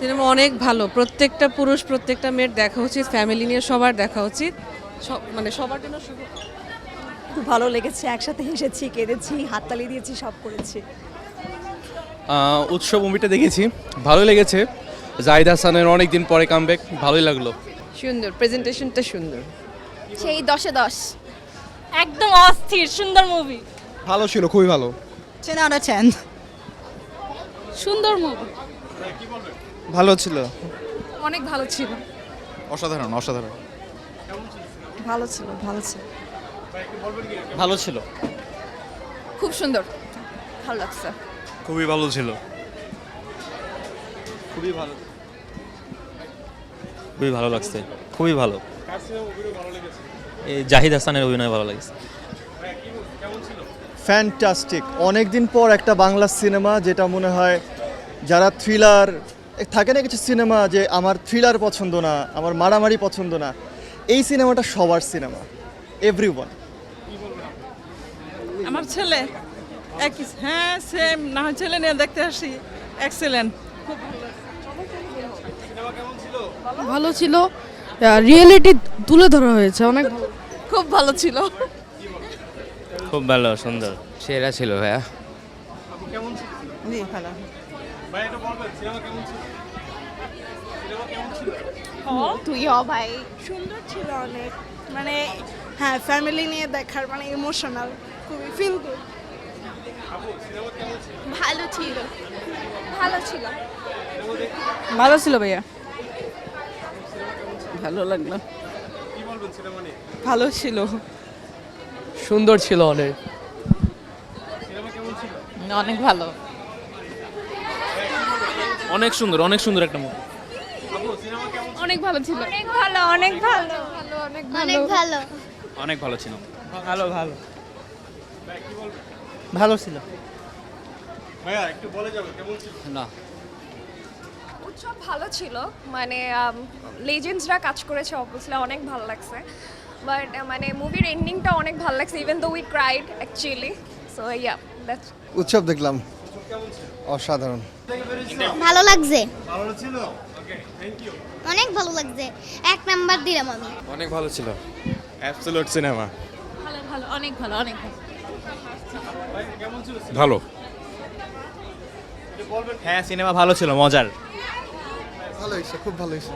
Cinema অনেক ভালো, প্রত্যেকটা পুরুষ প্রত্যেকটা মেয়ের দেখা উচিত, ফ্যামিলি নিয়ে সবার দেখা উচিত, মানে সবার জন্য শুভ। খুব ভালো লেগেছে, একসাথে হেসেছি, কেঁদেছি, হাততালি দিয়েছি, সব করেছি। উৎসব মুভিটা দেখেছি, ভালোই লেগেছে। জাহিদ হাসানের অনেক দিন পরে কামব্যাক, ভালোই লাগলো। সুন্দর, প্রেজেন্টেশনটা সুন্দর। সেই 10-এ 10। একদম অস্থির সুন্দর মুভি। ভালো ছিল, খুবই ভালো। 10 out of 10। সুন্দর মুভি। ভালো ছিল, অনেক ভালো ছিল। অসাধারণ অসাধারণ। ভালো ছিল, ভালো ছিল। ভালো ছিল, খুব সুন্দর, ভালো লাগছে। খুবই ভালো ছিল, খুবই ভালো, খুবই ভালো লাগছে, খুবই ভালো। এই জাহিদ হাসানের অভিনয় ভালো লাগছে। ফ্যান্টাস্টিক। অনেকদিন পর একটা বাংলা সিনেমা, যেটা মনে হয় যারা থ্রিলার থাকে না কিছু সিনেমা যে আমার থ্রিলার পছন্দ না, আমার মারামারি পছন্দ না, এই সিনেমাটা সবার সিনেমা, এভরিওয়ান। আমার ছেলে একই, হ্যাঁ সেম, না হয় ছেলে নিয়ে দেখতে আসি। এক্সেলেন্ট, ভালো ছিল, রিয়েলিটি তুলে ধরা হয়েছে, অনেক খুব ভালো ছিল। খুব ভালো, সুন্দর। সেরা ছিল ভাইয়া। জি ভালো। তুইও ভাই। সুন্দর ছিল অনেক, মানে হ্যাঁ ফ্যামিলি নিয়ে দেখার, মানে ইমোশনাল, খুবই ফিল গুড। ভালো ছিল, ভালো ছিল। ভালো ছিল ভাইয়া, ভালো লাগলো। ভালো ছিল, সুন্দর ছিল অনেক। অনেক ভালো। অনেক সুন্দর, অনেক সুন্দর একটা মুভি। অনেক ভালো ছিল। অনেক ভালো, অনেক ভালো, অনেক ভালো। অনেক ভালো ছিল। ভালো ভালো ভালো ছিল। না, উৎসব ভালো ছিল, মানে লেজেন্ডসরা কাজ করেছে, অবভিয়াসলি অনেক ভালো লাগছে। বাট মানে মুভির এন্ডিংটা অনেক ভালো লাগছে, even though we cried actually. So yeah, that's. উৎসব দেখলাম, অসাধারণ। ভালো লাগছে, অনেক ভালো লাগছে, 1 নাম্বার দিলাম আমি। অনেক ভালো ছিল, অ্যাবসলিউট সিনেমা। ভালো ভালো, অনেক ভালো, অনেক ভালো। ভালো। হ্যাঁ সিনেমা ভালো ছিল, মজার। ভালো হয়েছে, খুব ভালো হয়েছে।